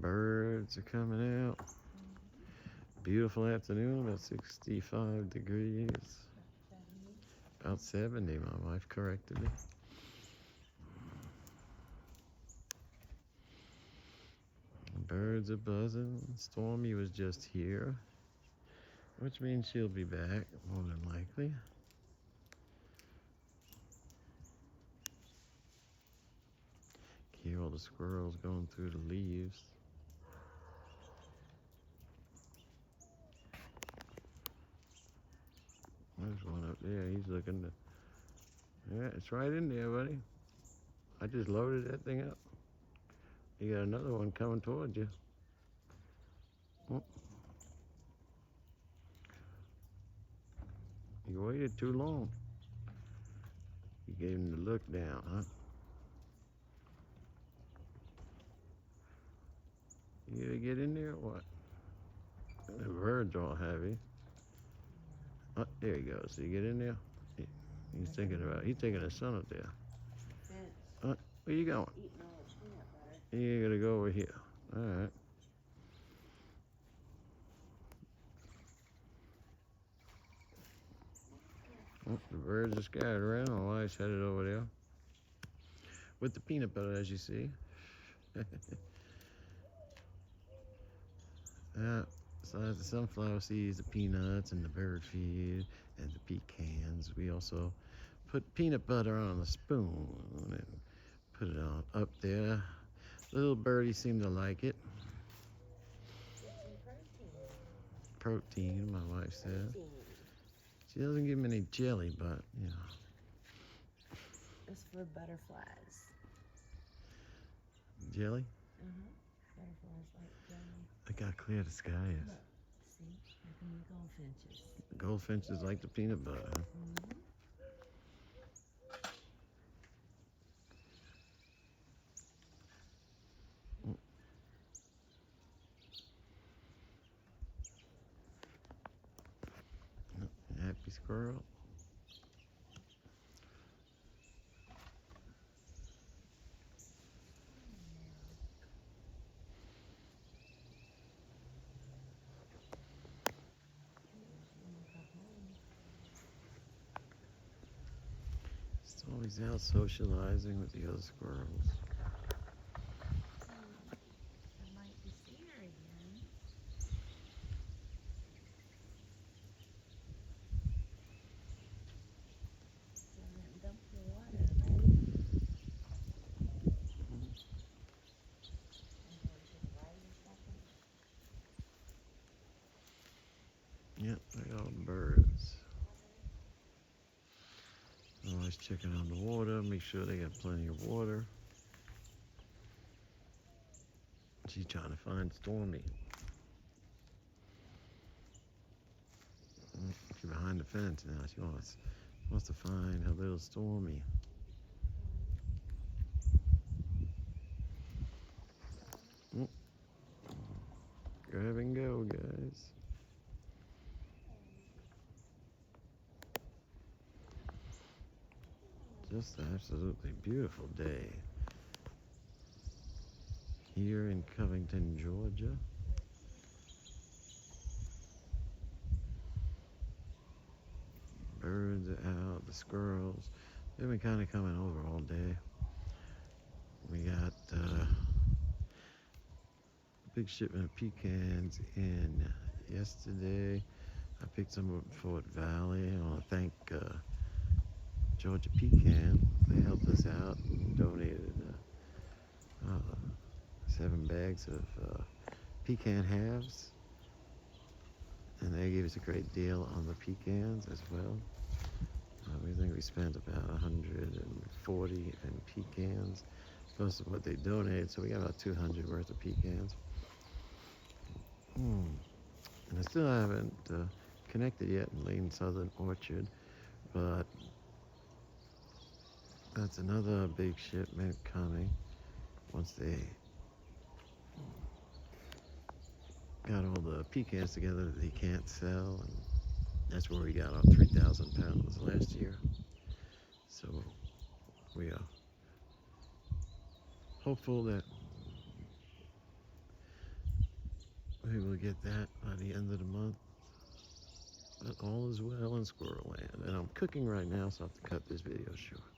Birds are coming out. Beautiful afternoon at 65 degrees. About 70, my wife corrected me. Birds are buzzing. Stormy was just here, which means she'll be back, more than likely. Hear all the squirrels going through the leaves. There's one up there. He's looking to... Yeah, it's right in there, buddy. I just loaded that thing up. You got another one coming towards you. Oh. You waited too long. You gave him the look down, huh? You gonna get in there or what? The birds are all heavy. Oh, there he goes. So you get in there? He's taking his son up there. Where you going? You gotta go over here. All right. Oh, the birds are scattered around. My wife's headed over there with the peanut butter, as you see. Besides the sunflower seeds, the peanuts, and the bird feed, and the pecans, we also put peanut butter on a spoon and put it on up there. Little birdies seem to like it. Protein, my wife said. She doesn't give them any jelly, but, you know. It's for butterflies. Jelly? Butterflies like jelly. Look how clear the sky is. Look, see? Here come the goldfinches. Goldfinches like the peanut butter, huh? Happy squirrel. He's always out socializing with the other squirrels. I might be seeing her again. So I went and dumped the water, right? Yep, they got all the birds. Always checking on the water, make sure they got plenty of water. She's trying to find Stormy. She's behind the fence now. She wants to find her little Stormy. Grab and go, guys. Just an absolutely beautiful day here in Covington, Georgia. Birds are out, the squirrels. They've been kind of coming over all day. We got a big shipment of pecans in yesterday. I picked some up at Fort Valley. I want to thank Georgia Pecan. They helped us out and donated 7 bags of pecan halves, and they gave us a great deal on the pecans as well. We think we spent about 140 in pecans plus what they donated, so we got about 200 worth of pecans. And I still haven't connected yet in Lane Southern Orchard, but that's another big shipment coming once they got all the pecans together that they can't sell, and that's where we got our 3,000 pounds last year. So we are hopeful that We will get that by the end of the month. But all is well in squirrel land. And I'm cooking right now, so I have to cut this video short.